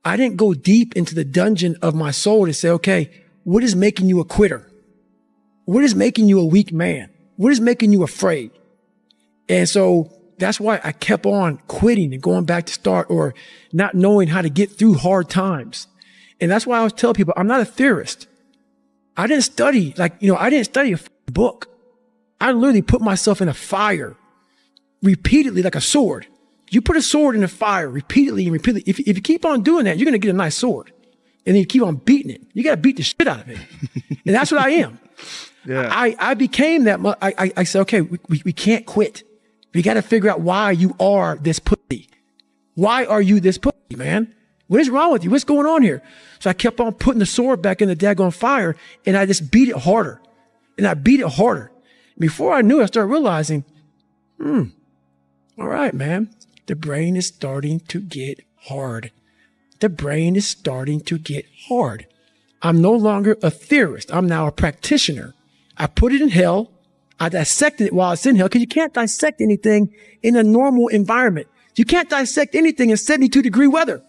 I didn't go deep into the dungeon of my soul to say, okay, what is making you a quitter? What is making you a weak man? What is making you afraid? And so that's why I kept on quitting and going back to start, or not knowing how to get through hard times. And that's why I always tell people, I'm not a theorist. I didn't study, I didn't study a book. I literally put myself in a fire repeatedly like a sword. You put a sword in the fire repeatedly and repeatedly. If you keep on doing that, you're going to get a nice sword. And then you keep on beating it. You got to beat the shit out of it. And that's what I am. Yeah. I became that. I said, okay, we can't quit. We got to figure out why you are this pussy. Why are you this pussy, man? What is wrong with you? What's going on here? So I kept on putting the sword back in the daggone fire, and I just beat it harder. And I beat it harder. Before I knew it, I started realizing, all right, man, the brain is starting to get hard. The brain is starting to get hard. I'm no longer a theorist. I'm now a practitioner. I put it in hell. I dissected it while it's in hell, because you can't dissect anything in a normal environment. You can't dissect anything in 72-degree weather.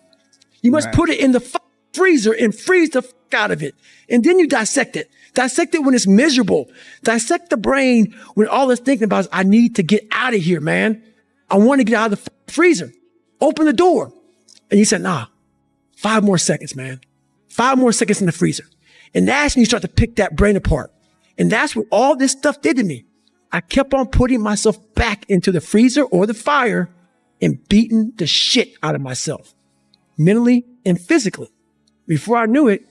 You must put it in the freezer and freeze the fuck out of it. And then you dissect it. Dissect it when it's miserable. Dissect the brain when all it's thinking about is, I need to get out of here, man. I want to get out of the freezer. Open the door. And you said, nah, 5 more seconds, man. 5 more seconds in the freezer. And that's when you start to pick that brain apart. And that's what all this stuff did to me. I kept on putting myself back into the freezer or the fire and beating the shit out of myself, mentally and physically. Before I knew it,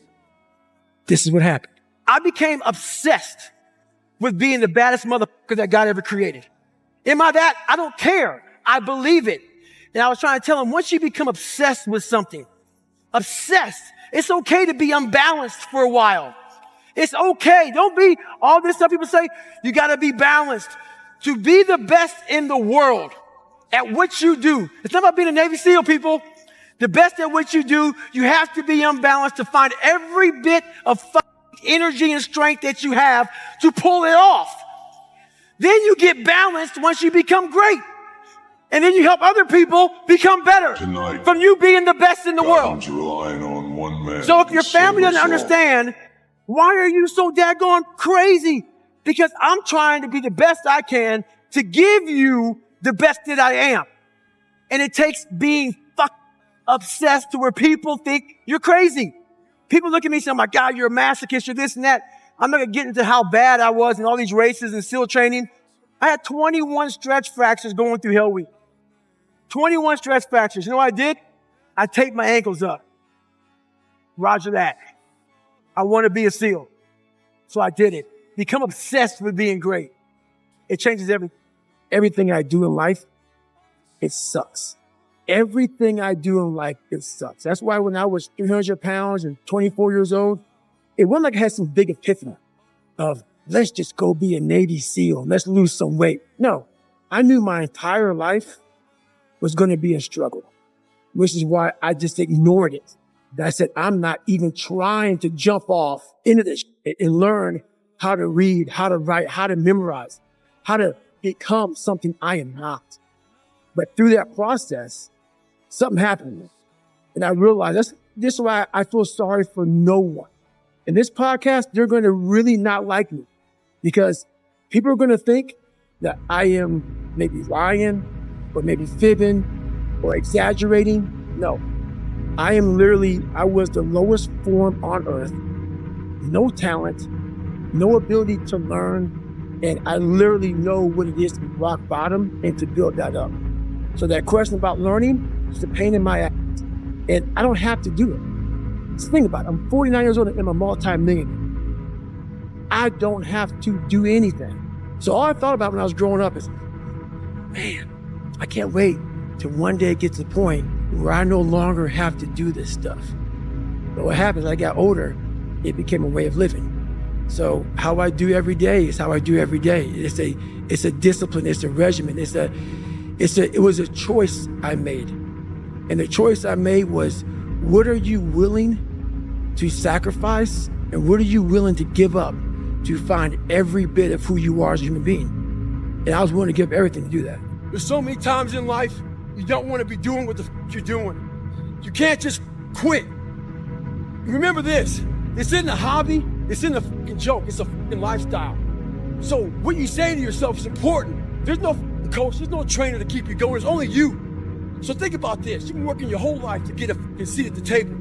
this is what happened. I became obsessed with being the baddest motherfucker that God ever created. Am I that? I don't care. I believe it. And I was trying to tell him, once you become obsessed with something, it's okay to be unbalanced for a while. It's okay. Don't be all this stuff people say. You got to be balanced. To be the best in the world at what you do. It's not about being a Navy SEAL, people. The best at what you do, you have to be unbalanced to find every bit of energy and strength that you have to pull it off. Then you get balanced once you become great. And then you help other people become better from you being the best in the world. Relying on one man. So if your family doesn't understand, why are you so daggone crazy? Because I'm trying to be the best I can to give you the best that I am. And it takes being obsessed to where people think you're crazy. People look at me and say, oh my God, you're a masochist, you're this and that. I'm not going to get into how bad I was in all these races and SEAL training. I had 21 stretch fractures going through Hell Week. 21 stretch fractures. You know what I did? I taped my ankles up. Roger that. I want to be a SEAL. So I did it. Become obsessed with being great. It changes everything I do in life. It sucks. Everything I do in life, it sucks. That's why when I was 300 pounds and 24 years old, it wasn't like I had some big epiphany of, let's just go be a Navy SEAL. Let's lose some weight. No, I knew my entire life was going to be a struggle, which is why I just ignored it. I said, I'm not even trying to jump off into this and learn how to read, how to write, how to memorize, how to become something I am not. But through that process, something happened. And I realized this is why I feel sorry for no one. In this podcast, they're going to really not like me because people are going to think that I am maybe lying or maybe fibbing or exaggerating. No, I was the lowest form on earth. No talent, no ability to learn. And I literally know what it is to be rock bottom and to build that up. So that question about learning is a pain in my ass. And I don't have to do it. Just think about it. I'm 49 years old and I'm a multi-millionaire. I don't have to do anything. So all I thought about when I was growing up is, man, I can't wait till one day it gets to the point where I no longer have to do this stuff. But what happens, as I got older, it became a way of living. So how I do every day is how I do every day. It's a discipline, it's a regimen, it was a choice I made. And the choice I made was, what are you willing to sacrifice and what are you willing to give up to find every bit of who you are as a human being? And I was willing to give everything to do that. There's so many times in life you don't want to be doing what the you're doing. You can't just quit. Remember this, it's in the hobby, it's in the fucking joke, it's a fucking lifestyle. So what you say to yourself is important. There's no coach, there's no trainer to keep you going, it's only you. So think about this, you've been working your whole life to get a fucking seat at the table.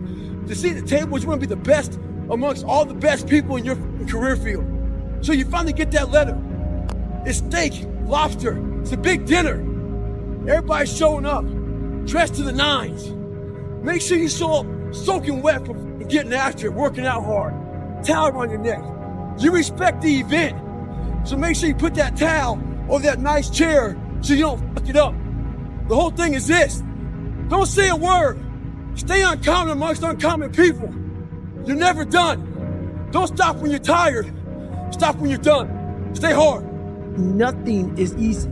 The seat at the table is you want to be the best amongst all the best people in your career field. So you finally get that letter. It's steak, lobster, it's a big dinner. Everybody's showing up, dressed to the nines. Make sure you show up soaking wet from getting after it, working out hard. Towel around your neck. You respect the event. So make sure you put that towel over that nice chair so you don't fuck it up. The whole thing is this. Don't say a word. Stay uncommon amongst uncommon people. You're never done. Don't stop when you're tired. Stop when you're done. Stay hard. Nothing is easy.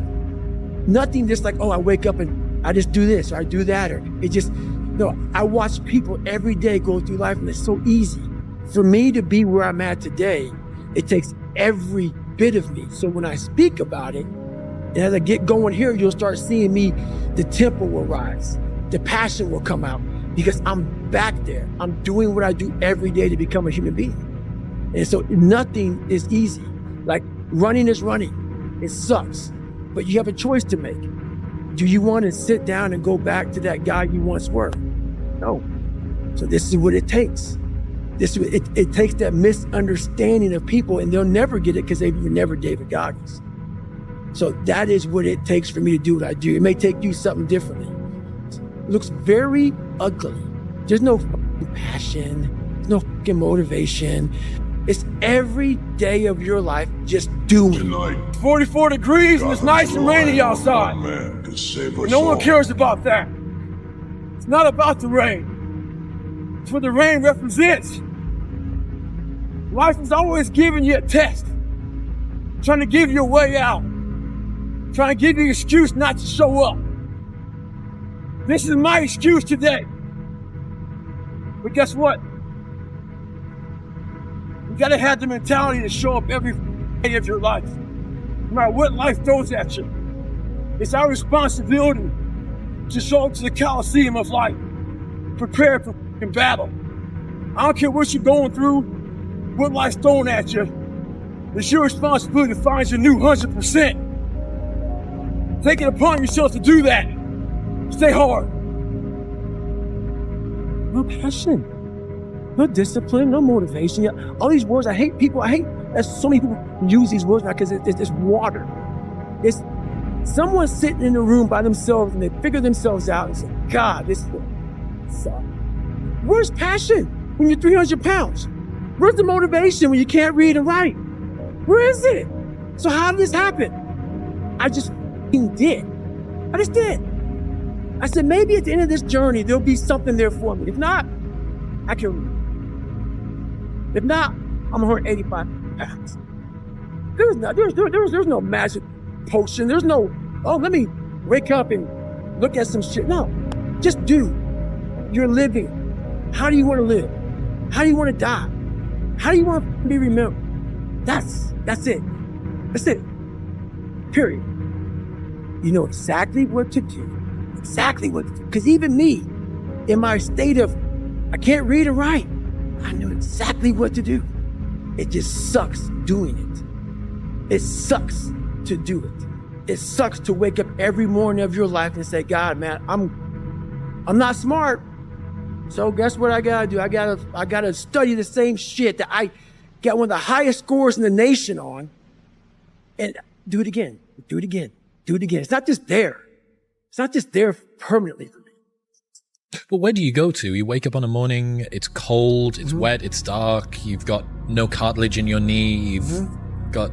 Nothing just like, oh, I wake up and I just do this or I do that, or it just, no, I watch people every day go through life and it's so easy. For me to be where I'm at today, it takes every bit of me. So when I speak about it, and as I get going here, you'll start seeing me, the tempo will rise, the passion will come out because I'm back there. I'm doing what I do every day to become a human being. And so nothing is easy. Like running is running. It sucks, but you have a choice to make. Do you want to sit down and go back to that guy you once were? No. So this is what it takes. It takes that misunderstanding of people, and they'll never get it because they were never David Goggins. So that is what it takes for me to do what I do. It may take you something differently. It looks very ugly. There's no fucking passion. There's no fucking motivation. It's every day of your life just doing. Tonight, 44 degrees and it's nice and rainy outside. No one cares about that. It's not about the rain. It's what the rain represents. Life is always giving you a test, trying to give you a way out, trying to give you an excuse not to show up. This is my excuse today. But guess what? You gotta have the mentality to show up every day of your life, no matter what life throws at you. It's our responsibility to show up to the Coliseum of life, prepared for battle. I don't care what you're going through, what life's throwing at you. It's your responsibility to find your new 100%. Take it upon yourself to do that. Stay hard. No passion, no discipline, no motivation. All these words, I hate people. I hate that so many people use these words now because it's water. It's someone sitting in a room by themselves and they figure themselves out and say, God, this sucks. Where's passion when you're 300 pounds? Where's the motivation when you can't read and write? Where is it? So how did this happen? I just did. I just did. I said, maybe at the end of this journey, there'll be something there for me. If not, I can. If not, I'm 185 pounds. There's no magic potion. There's no, oh, let me wake up and look at some shit. No, just do. You're living. How do you want to live? How do you want to die? How do you want to be remembered? That's it. That's it. Period. You know exactly what to do. Exactly what to do. Because even me, in my state of, I can't read or write, I know exactly what to do. It just sucks doing it. It sucks to do it. It sucks to wake up every morning of your life and say, God, man, I'm not smart. So guess what I gotta do? I gotta study the same shit that I got one of the highest scores in the nation on, and do it again, do it again, do it again. It's not just there. It's not just there permanently for me. But where do you go to? You wake up on a morning, it's cold, it's wet, it's dark, you've got no cartilage in your knee, you've got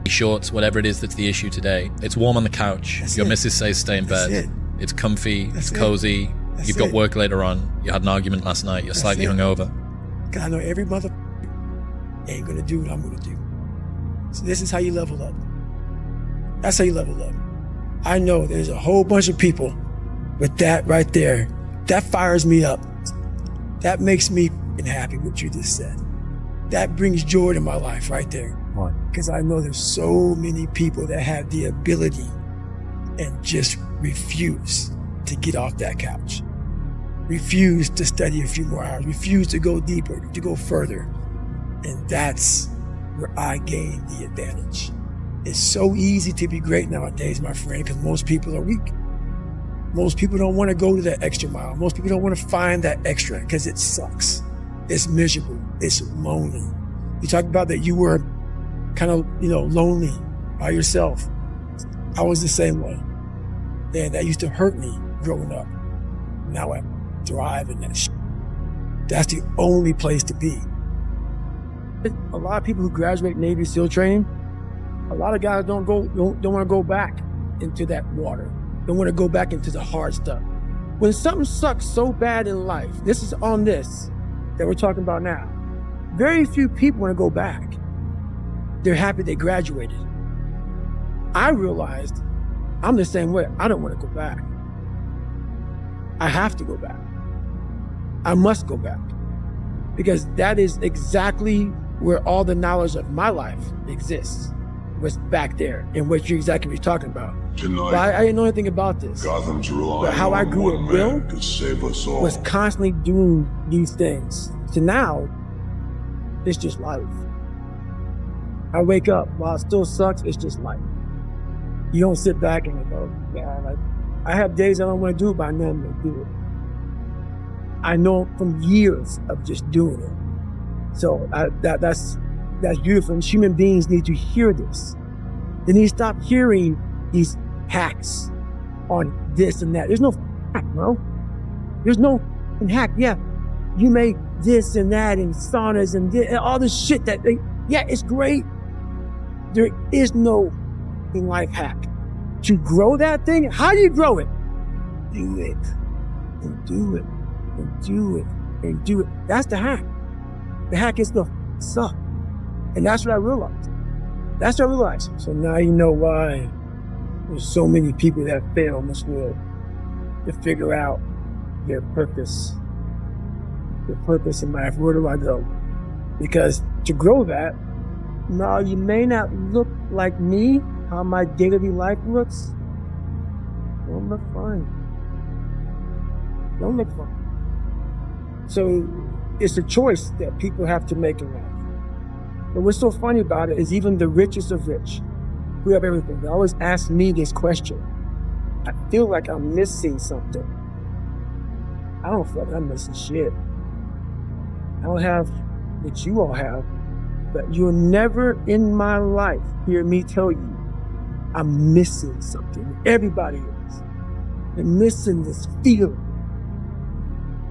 shorts, whatever it is that's the issue today. It's warm on the couch. Your missus says stay in bed. It's comfy, it's cozy. You've got work later on. You had an argument last night. You're slightly hungover. God, I know every mother ain't gonna do what I'm gonna do. So this is how you level up. That's how you level up. I know there's a whole bunch of people with that right there. That fires me up. That makes me happy what you just said. That brings joy to my life right there. Why? Because I know there's so many people that have the ability and just refuse to get off that couch. refuse to study a few more hours, refuse to go deeper, to go further. And that's where I gain the advantage. It's so easy to be great nowadays, my friend, because most people are weak. Most people don't want to go to that extra mile. Most people don't want to find that extra because it sucks. It's miserable. It's lonely. You talked about that you were kind of, lonely by yourself. I was the same way. And that used to hurt me growing up. Now I thrive in that shit. That's the only place to be. A lot of people who graduate Navy SEAL training, a lot of guys don't want to go back into that water. Don't want to go back into the hard stuff. When something sucks so bad in life, this is on this that we're talking about now. Very few people want to go back. They're happy they graduated. I realized I'm the same way. I don't want to go back. I have to go back. I must go back. Because that is exactly where all the knowledge of my life exists. Was back there and what you're exactly talking about. But I didn't know anything about this. But how I grew at will was constantly doing these things. So now, it's just life. I wake up, while it still sucks, it's just life. You don't sit back and go, I have days I don't want to do it, but I know I'm going to do it. I know from years of just doing it. So that's beautiful. And human beings need to hear this. They need to stop hearing these hacks on this and that. There's no hack, bro. There's no hack. Yeah, you make this and that and saunas and all this shit it's great. There is no life hack. To grow that thing, how do you grow it? Do it. And do it. And do it. And do it. That's the hack. The hack is the suck. And that's what I realized. So now you know why there's so many people that fail in this world to figure out their purpose. Their purpose in life. Where do I go? Because to grow that, now you may not look like me, how my daily life looks. Don't look fine. Don't look fine. So it's a choice that people have to make in life. But what's so funny about it is even the richest of rich, who have everything, they always ask me this question. I feel like I'm missing something. I don't feel like I'm missing shit. I don't have what you all have, but you'll never in my life hear me tell you I'm missing something. Everybody is. They're missing this feeling.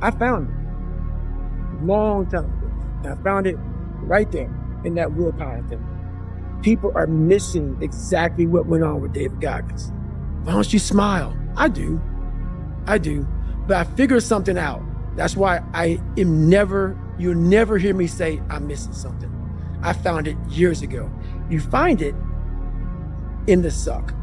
I found it a long time ago. And I found it right there in that willpower thing. People are missing exactly what went on with David Goggins. Why don't you smile? I do. But I figured something out. That's why you'll never hear me say I'm missing something. I found it years ago. You find it in the suck.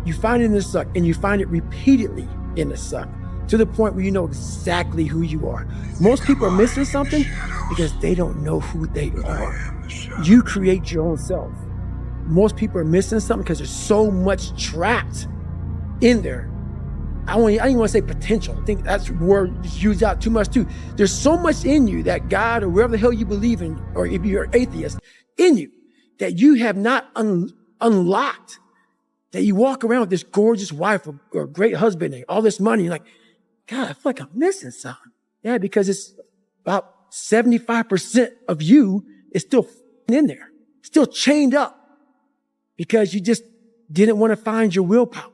You find it in the suck, and you find it repeatedly in the suck, to the point where you know exactly who you are. Most people are missing something because they don't know who they are. You create your own self. Most people are missing something because there's so much trapped in there. I don't even want to say potential. I think that's a word used out too much too. There's so much in you that God or wherever the hell you believe in, or if you're an atheist, in you, that you have not unlocked, that you walk around with this gorgeous wife or great husband and all this money. You're like, God, I feel like I'm missing something. Yeah, because it's about 75% of you is still in there, still chained up, because you just didn't want to find your willpower.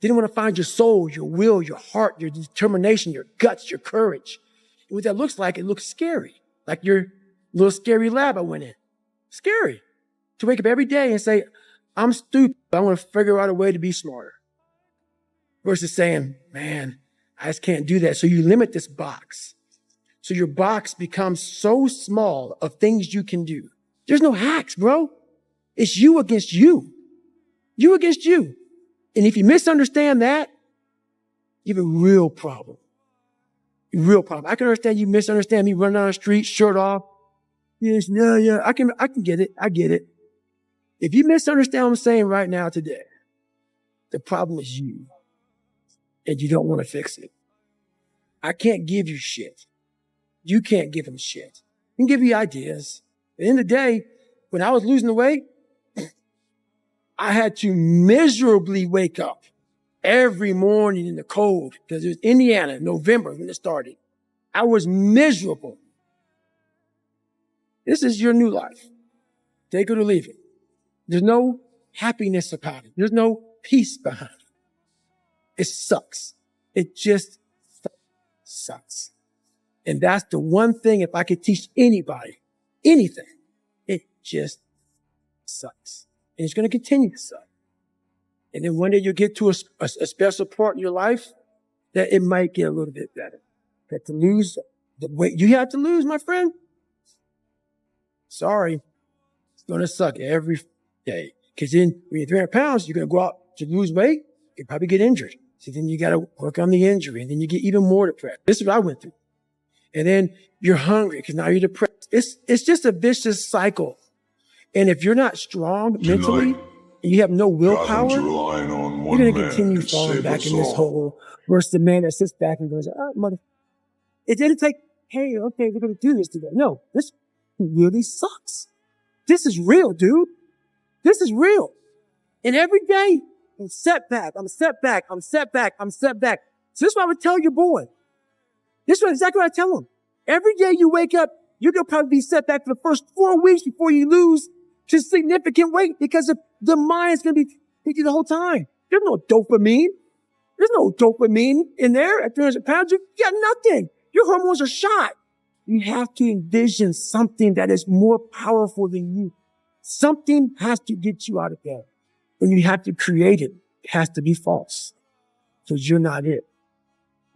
Didn't want to find your soul, your will, your heart, your determination, your guts, your courage. And what that looks like, it looks scary. Like your little scary lab I went in. Scary. To wake up every day and say, I'm stupid. I want to figure out a way to be smarter. Versus saying, man, I just can't do that. So you limit this box. So your box becomes so small of things you can do. There's no hacks, bro. It's you against you. You against you. And if you misunderstand that, you have a real problem. A real problem. I can understand you misunderstand me running down the street, shirt off. Yes, yeah, I can get it. I get it. If you misunderstand what I'm saying right now today, the problem is you. And you don't want to fix it. I can't give you shit. You can't give him shit. I can give you ideas. At the end of the day, when I was losing the weight, I had to miserably wake up every morning in the cold because it was Indiana, November when it started. I was miserable. This is your new life. Take it or leave it. There's no happiness about it. There's no peace behind it. It sucks. It just sucks. And that's the one thing, if I could teach anybody anything, it just sucks. And it's going to continue to suck. And then one day you'll get to a special part in your life that it might get a little bit better. But to lose the weight you have to lose, my friend, sorry, it's going to suck every day. Because then when you're 300 pounds, you're going to go out to lose weight, you probably get injured. So then you got to work on the injury, and then you get even more depressed. This is what I went through. And then you're hungry because now you're depressed. It's just a vicious cycle. And if you're not strong mentally, and you have no willpower, you're going to continue falling back in this hole versus the man that sits back and goes, oh, mother. It didn't take, hey, okay, we're going to do this today. No, this really sucks. This is real, dude. This is real. And every day, I'm setback. So this is what I would tell your boy. This is exactly what I tell him. Every day you wake up, you're going to probably be set back for the first 4 weeks before you lose to significant weight because the mind's going to be thinking the whole time. There's no dopamine. There's no dopamine in there at 300 pounds. You got nothing. Your hormones are shot. You have to envision something that is more powerful than you. Something has to get you out of bed. And you have to create it. It has to be false. Because you're not it.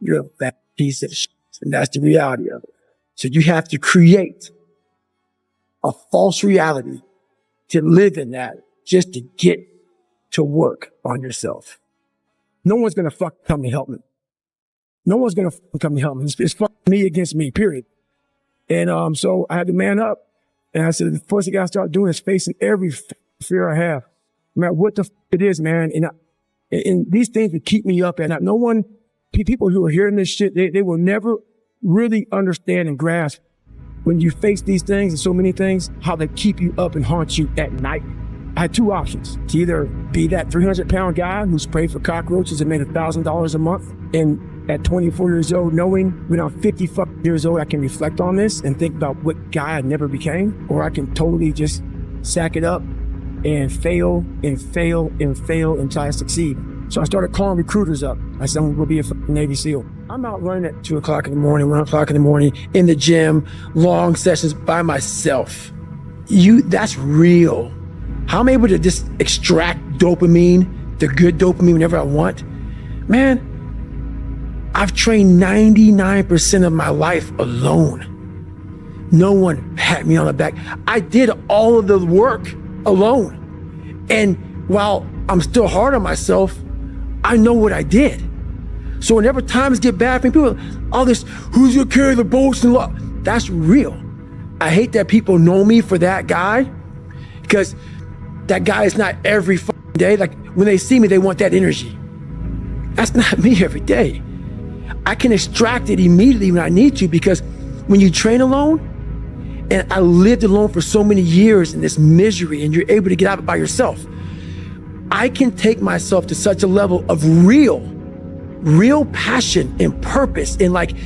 You're a fat piece of shit. And that's the reality of it. So you have to create a false reality to live in that just to get to work on yourself. No one's going to come to help me. No one's going to come to help me. It's me against me, period. And so I had to man up. And I said, the first thing I start doing is facing every fear I have. No matter what the it is, man. And these things would keep me up. And no one, people who are hearing this shit, they will never really understand and grasp when you face these things and so many things, how they keep you up and haunt you at night. I had two options: to either be that 300-pound guy who sprayed for cockroaches and made $1,000 a month, and at 24 years old, knowing when I'm 50 years old, I can reflect on this and think about what guy I never became, or I can totally just sack it up and fail until I succeed. So I started calling recruiters up. I said, I'm going to be a Navy SEAL. I'm out running at 2 o'clock in the morning, 1 o'clock in the morning, in the gym, long sessions by myself. That's real. How I'm able to just extract dopamine, the good dopamine whenever I want. Man, I've trained 99% of my life alone. No one pat me on the back. I did all of the work alone. And while I'm still hard on myself, I know what I did. So whenever times get bad for me, people, all this, who's gonna carry the boats and law? That's real. I hate that people know me for that guy, because that guy is not every day. Like when they see me, they want that energy. That's not me every day. I can extract it immediately when I need to, because when you train alone, and I lived alone for so many years in this misery, and you're able to get out of it by yourself, I can take myself to such a level of real passion and purpose. And like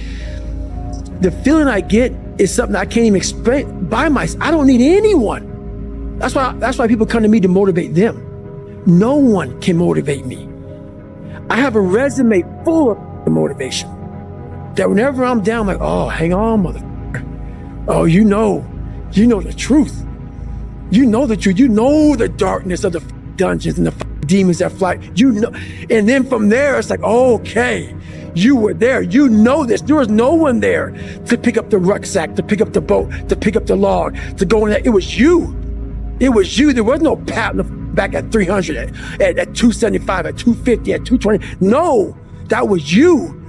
the feeling I get is something I can't even explain by myself. I don't need anyone. That's why people come to me to motivate them. No one can motivate me. I have a resume full of motivation that whenever I'm down, I'm like, oh, hang on, motherfucker. Oh, you know the truth. You know the truth. You know the darkness of the dungeons and the demons that fly. You know, and then from there, it's like, okay, you were there. You know this. There was no one there to pick up the rucksack, to pick up the boat, to pick up the log, to go in there. It was you. It was you. There was no pat on the back at 300, at 275, at 250, at 220. No, that was you.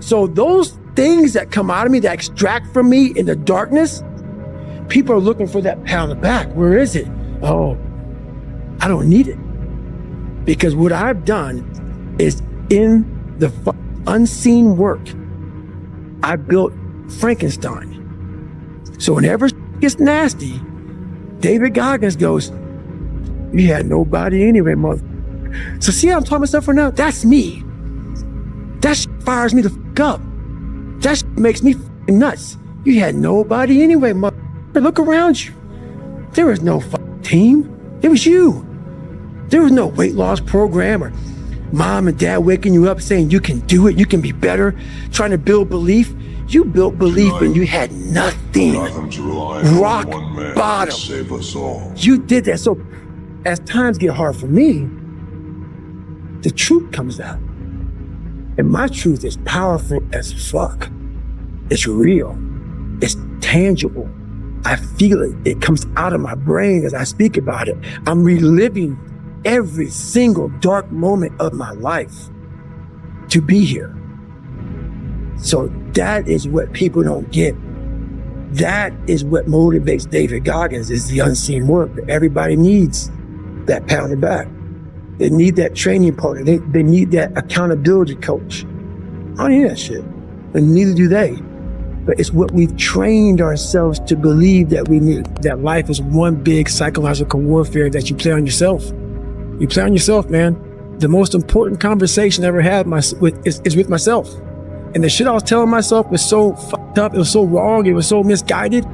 So those things that come out of me, that extract from me in the darkness, people are looking for that pat on the back. Where is it? Oh, I don't need it. Because what I've done is in the unseen work I built Frankenstein. So whenever gets nasty, David Goggins goes, you had nobody anyway, mother. So see how I'm talking myself right now? That's me. That fires me the fuck up. That makes me nuts. You had nobody anyway, mother. Look around you. There was no team. It was you. There was no weight loss program or mom and dad waking you up saying you can do it, you can be better, trying to build belief. You built belief when you had nothing. Rock bottom. Save us all. You did that. So as times get hard for me, the truth comes out. And my truth is powerful as fuck. It's real. It's tangible. I feel it. It comes out of my brain as I speak about it. I'm reliving every single dark moment of my life to be here. So that is what people don't get. That is what motivates David Goggins, is the unseen work. Everybody needs that pat on the back. They need that training partner. They need that accountability coach. I don't need that shit. And neither do they. But it's what we've trained ourselves to believe that we need. That life is one big psychological warfare that you play on yourself. You play on yourself, man. The most important conversation I ever had is with myself. And the shit I was telling myself was so fucked up. It was so wrong. It was so misguided.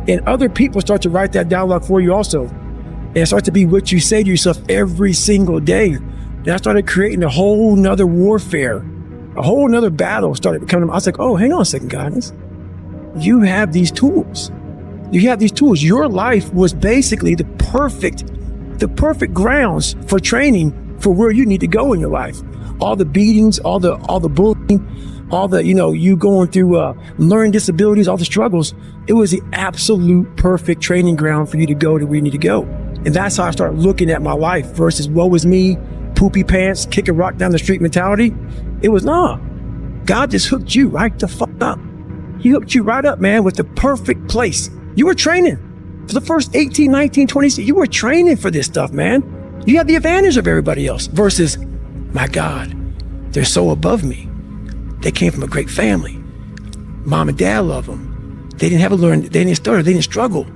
And other people start to write that dialogue for you also. And it starts to be what you say to yourself every single day. And I started creating a whole nother warfare. A whole nother battle started becoming. I was like, oh, hang on a second, guys. You have these tools. You have these tools. Your life was basically the perfect grounds for training for where you need to go in your life. All the beatings, all the bullying, all the, you going through learning disabilities, all the struggles. It was the absolute perfect training ground for you to go to where you need to go. And that's how I started looking at my life versus woe is me, poopy pants, kick a rock down the street mentality. It was, God just hooked you right the fuck up. He hooked you right up, man, with the perfect place. You were training for the first 18, 19, 20, you were training for this stuff, man. You had the advantage of everybody else versus, my God, they're so above me. They came from a great family. Mom and dad love them. They didn't have to learn, they didn't stutter, they didn't struggle.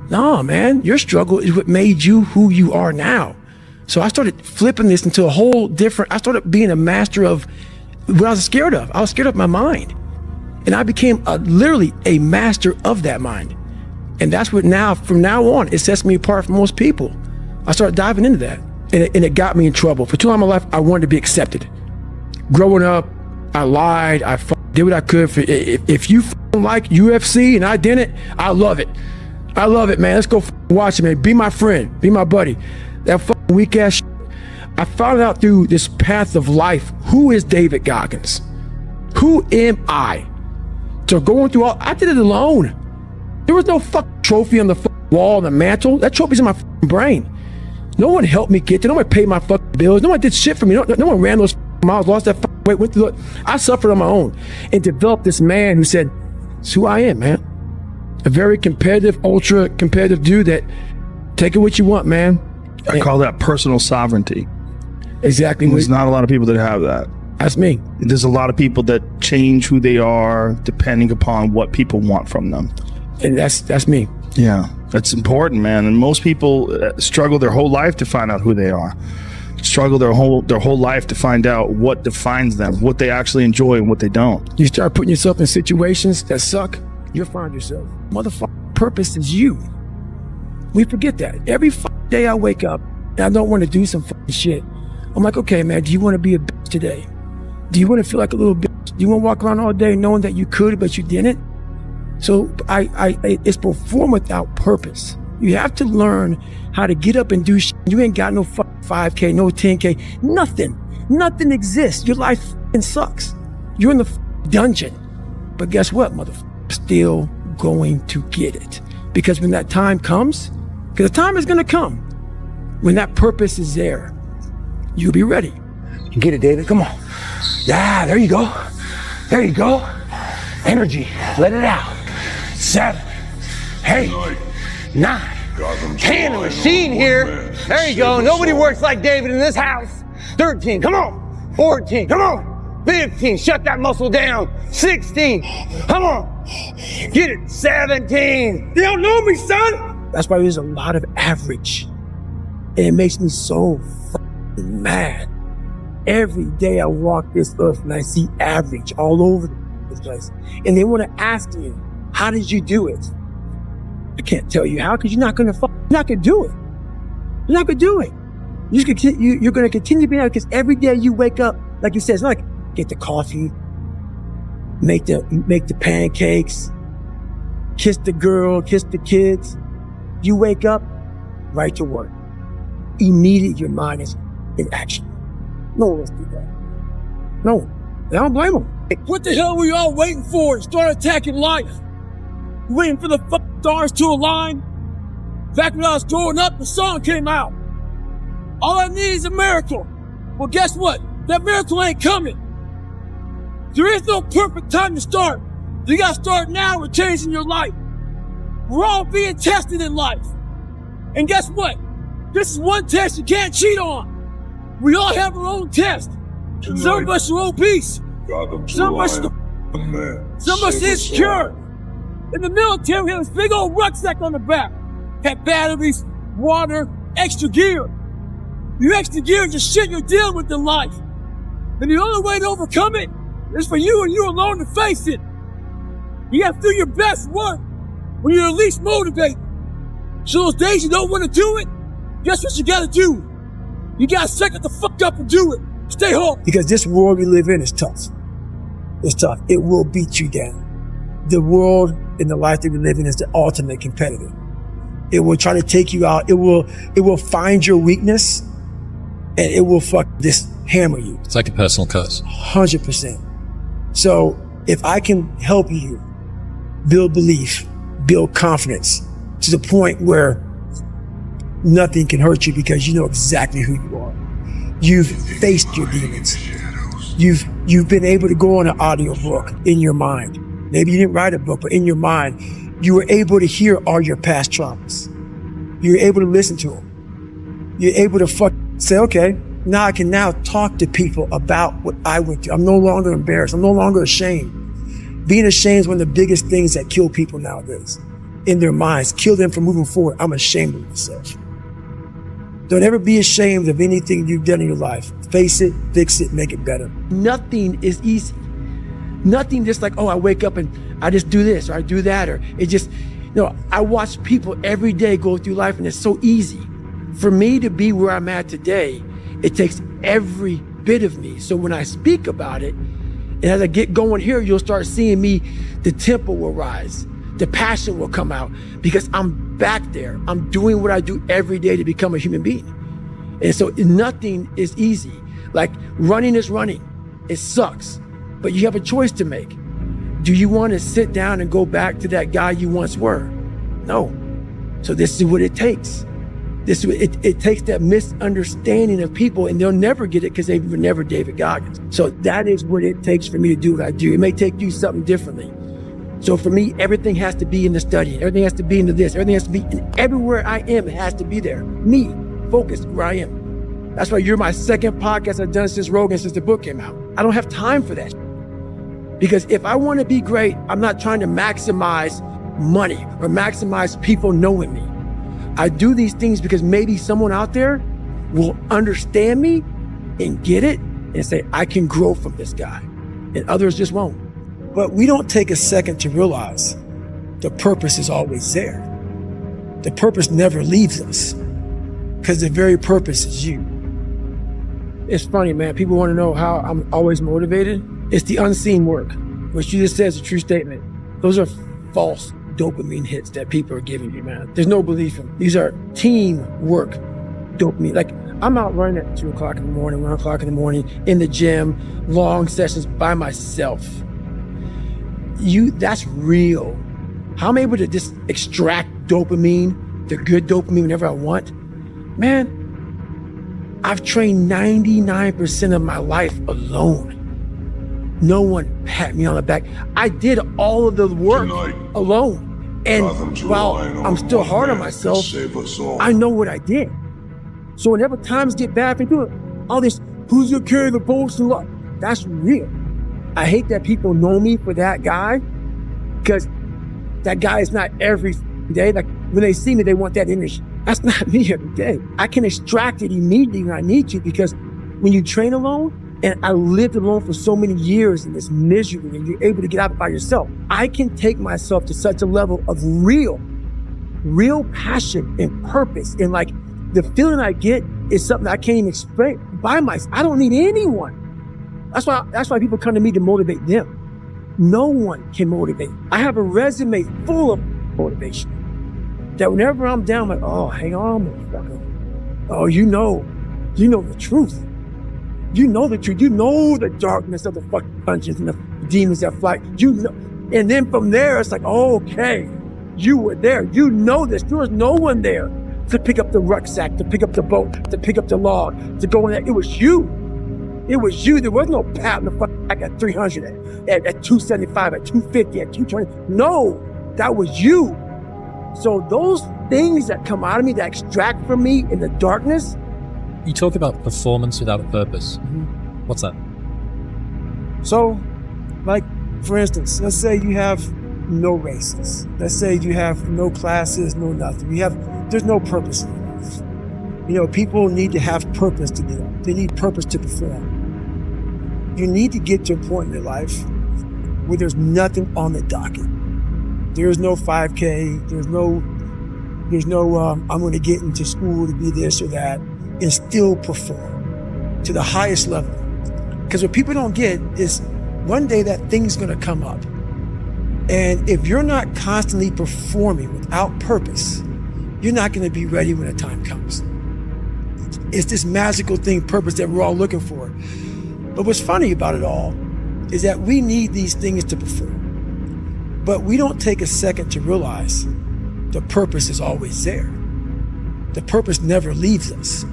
No, man, your struggle is what made you who you are now. So I started flipping this into a whole different, I started being a master of what I was scared of. I was scared of my mind. And I became literally a master of that mind. And that's what from now on, it sets me apart from most people. I started diving into that. And it got me in trouble. For too long in my life, I wanted to be accepted. Growing up, I lied. I did what I could. If you like UFC and I didn't, I love it. I love it, man. Let's go watch it, man. Be my friend. Be my buddy. That weak ass shit. I found out through this path of life, who is David Goggins? Who am I? So going through I did it alone. There was no trophy on the wall, on the mantle. That trophy's in my brain. No one helped me get there. No one paid my bills. No one did shit for me. No one ran those miles, lost that weight, went through it. I suffered on my own and developed this man who said, it's who I am, man. A very competitive, ultra competitive dude that take it what you want, man. I call that personal sovereignty. Exactly. There's not a lot of people that have that. That's me. There's a lot of people that change who they are depending upon what people want from them. And that's me. Yeah, that's important, man. And most people struggle their whole life to find out who they are. Struggle their whole life to find out what defines them, what they actually enjoy and what they don't. You start putting yourself in situations that suck, you'll find yourself. Motherfucking purpose is you. We forget that. Every day I wake up and I don't want to do some fucking shit. I'm like, okay, man, do you want to be a bitch today? Do you want to feel like a little bitch? Do you want to walk around all day knowing that you could, but you didn't? So it's perform without purpose. You have to learn how to get up and do shit. You ain't got no 5K, no 10K, nothing. Nothing exists. Your life sucks. You're in the dungeon. But guess what, motherfucker? Still going to get it. Because when that time comes, because the time is going to come, when that purpose is there, you'll be ready. You get it, David? Come on. Yeah, there you go. There you go. Energy. Let it out. 7, 8, 9, 10. The machine here. There you go. Nobody works like David in this house. 13. Come on. 14. Come on. 15, shut that muscle down. 16, come on, get it. 17. They don't know me, son. That's why there's a lot of average. And it makes me so fucking mad. Every day I walk this earth and I see average all over this place. And they want to ask me, how did you do it? I can't tell you how, because you're not going to do it. You're not going to do it. You're going to continue to be out, because every day you wake up, like you said, it's not like get the coffee, make the pancakes, kiss the girl, kiss the kids. You wake up, right to work. Immediately your mind is in action. No one wants to do that. No, I don't blame them. What the hell were you all waiting for to start attacking life? You waiting for the fucking stars to align? Back when I was growing up, the song came out. All I need is a miracle. Well, guess what? That miracle ain't coming. There is no perfect time to start. You gotta start now with changing your life. We're all being tested in life. And guess what? This is one test you can't cheat on. We all have our own test. Some of us are obese. Some of us are insecure. In the military, we had this big old rucksack on the back. Had batteries, water, extra gear. Your extra gear is the shit you're dealing with in life. And the only way to overcome it is for you and you alone to face it. You gotta do your best work when you're at least motivated. So those days you don't want to do it, guess what you gotta do? You gotta suck it the fuck up and do it. Stay home. Because this world we live in is tough. It's tough. It will beat you down. The world and the life that we live in is the ultimate competitor. It will try to take you out. It will find your weakness and it will just hammer you. It's like a personal curse. 100%. So if I can help you build belief, build confidence to the point where nothing can hurt you because you know exactly who you are. You've faced your demons. You've been able to go on an audiobook in your mind. Maybe you didn't write a book, but in your mind, you were able to hear all your past traumas. You were able to listen to them. You're able to say, okay, now I can now talk to people about what I went through. I'm no longer embarrassed. I'm no longer ashamed. Being ashamed is one of the biggest things that kill people nowadays. In their minds, kill them from moving forward. I'm ashamed of myself. Don't ever be ashamed of anything you've done in your life. Face it, fix it, make it better. Nothing is easy. Nothing just like, oh, I wake up and I just do this or I do that, or it just, no, I watch people every day go through life and it's so easy. For me to be where I'm at today, it takes every bit of me. So when I speak about it, and as I get going here, you'll start seeing me, the tempo will rise. The passion will come out because I'm back there. I'm doing what I do every day to become a human being. And so nothing is easy. Like running is running. It sucks, but you have a choice to make. Do you want to sit down and go back to that guy you once were? No. So this is what it takes. It takes that misunderstanding of people, and they'll never get it because they were never David Goggins. So that is what it takes for me to do what I do. It may take you something differently. So for me, everything has to be in the study. Everything has to be into this. Everything has to be, and everywhere I am, it has to be there. Me, focused where I am. That's why you're my second podcast I've done since Rogan, since the book came out. I don't have time for that. Because if I want to be great, I'm not trying to maximize money or maximize people knowing me. I do these things because maybe someone out there will understand me and get it and say, I can grow from this guy. And others just won't. But we don't take a second to realize the purpose is always there. The purpose never leaves us because the very purpose is you. It's funny, man. People want to know how I'm always motivated. It's the unseen work, which you just said is a true statement. Those are false dopamine hits that people are giving you, man. There's no belief in them. These are teamwork dopamine. Like I'm out running at 2 o'clock in the morning, 1 o'clock in the morning, in the gym, long sessions by myself. That's real. How I'm able to just extract dopamine, the good dopamine whenever I want. Man, I've trained 99% of my life alone. No one pat me on the back. I did all of the work alone. And while I'm still hard on myself, I know what I did. So whenever times get bad for doing all this, who's gonna carry the bolts and what? That's real. I hate that people know me for that guy, because that guy is not every day. Like when they see me, they want that energy. That's not me every day. I can extract it immediately when I need to, because when you train alone, and I lived alone for so many years in this misery, and you're able to get out by yourself, I can take myself to such a level of real passion and purpose. And like the feeling I get is something I can't even explain by myself. I don't need anyone. That's why people come to me to motivate them. No one can motivate. I have a resume full of motivation that whenever I'm down, I'm like, oh, hang on, motherfucker. Oh, you know the truth. You know the truth. You know the darkness of the fucking dungeons and the demons that fly. You know. And then from there, it's like, oh, okay, you were there. You know this. There was no one there to pick up the rucksack, to pick up the boat, to pick up the log, to go in there. It was you. It was you. There was no pat in the fucking back at 300, at 275, at 250, at 220. No, that was you. So those things that come out of me, that extract from me in the darkness. You talk about performance without a purpose. Mm-hmm. What's that? So, like, for instance, let's say you have no races. Let's say you have no classes, no nothing. There's no purpose in your life. You know, people need to have purpose to get up. They need purpose to perform. You need to get to a point in your life where there's nothing on the docket. There's no 5K. There's no, I'm going to get into school to be this or that, and still perform to the highest level. Because what people don't get is one day that thing's going to come up. And if you're not constantly performing without purpose, you're not going to be ready when the time comes. It's this magical thing, purpose, that we're all looking for. But what's funny about it all is that we need these things to perform. But we don't take a second to realize the purpose is always there. The purpose never leaves us,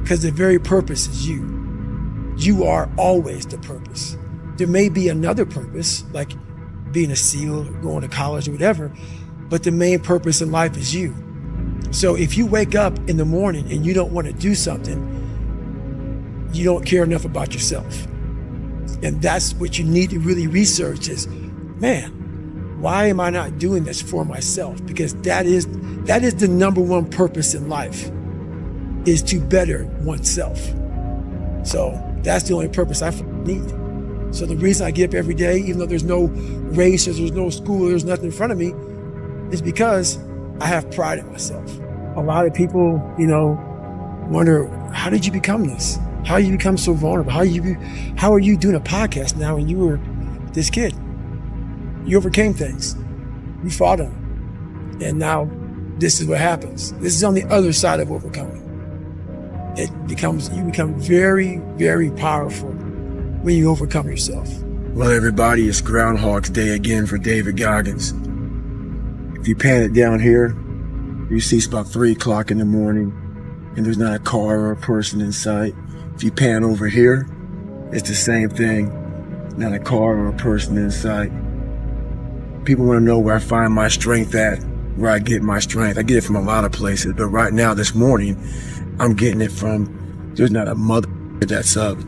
because the very purpose is you. You are always the purpose. There may be another purpose, like being a SEAL or going to college or whatever, but the main purpose in life is you. So if you wake up in the morning and you don't want to do something, you don't care enough about yourself. And that's what you need to really research is, man, why am I not doing this for myself? Because that is the number one purpose in life, is to better oneself. So that's the only purpose I need. So the reason I get up every day, even though there's no race or there's no school, there's nothing in front of me, is because I have pride in myself. A lot of people, wonder, how did you become this? How did you become so vulnerable? How are you doing a podcast now when you were this kid? You overcame things. You fought them. And now this is what happens. This is on the other side of overcoming. You become very, very powerful when you overcome yourself. Well, everybody, it's Groundhog's Day again for David Goggins. If you pan it down here, you see it's about 3 o'clock in the morning and there's not a car or a person in sight. If you pan over here, it's the same thing. Not a car or a person in sight. People want to know where I find my strength at, where I get my strength. I get it from a lot of places, but right now, this morning, I'm getting it from, there's not a mother that's up.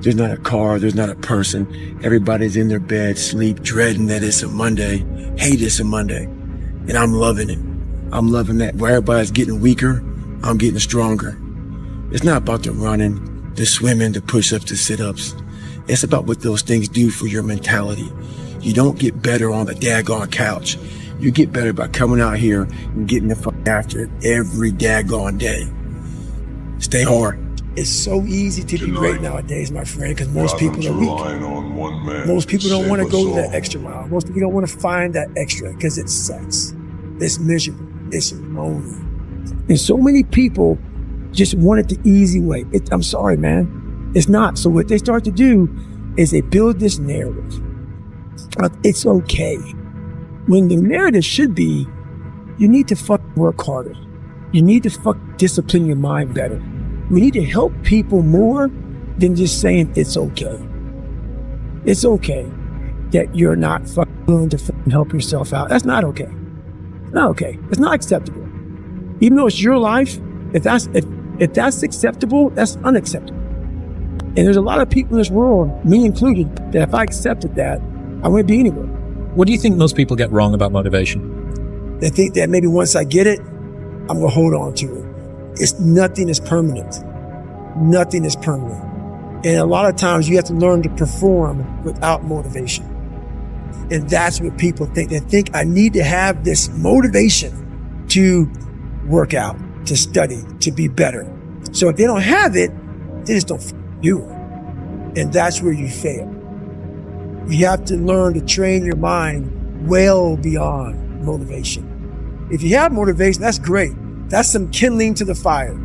There's not a car, there's not a person. Everybody's in their bed, sleep, dreading that it's a Monday, hate it's a Monday. And I'm loving it. I'm loving that. Where everybody's getting weaker, I'm getting stronger. It's not about the running, the swimming, the push-ups, the sit-ups. It's about what those things do for your mentality. You don't get better on the daggone couch. You get better by coming out here and getting the fuck after it every daggone day. Stay hard. It's so easy to be great nowadays, my friend, because most people are weak. Most people don't want to go that extra mile. Most people don't want to find that extra because it sucks. It's miserable. It's lonely. And so many people just want it the easy way. I'm sorry, man. It's not. So what they start to do is they build this narrative. It's okay. When the narrative should be, you need to work harder. You need to discipline your mind better. We need to help people more than just saying it's okay. It's okay that you're not willing to help yourself out. That's not okay. It's not okay. It's not acceptable. Even though it's your life, if that's acceptable, that's unacceptable. And there's a lot of people in this world, me included, that if I accepted that, I wouldn't be anywhere. What do you think most people get wrong about motivation? They think that maybe once I get it, I'm gonna hold on to it. Nothing is permanent. Nothing is permanent. And a lot of times you have to learn to perform without motivation. And that's what people think. They think I need to have this motivation to work out, to study, to be better. So if they don't have it, they just don't do it. And that's where you fail. You have to learn to train your mind well beyond motivation. If you have motivation, that's great. That's some kindling to the fire.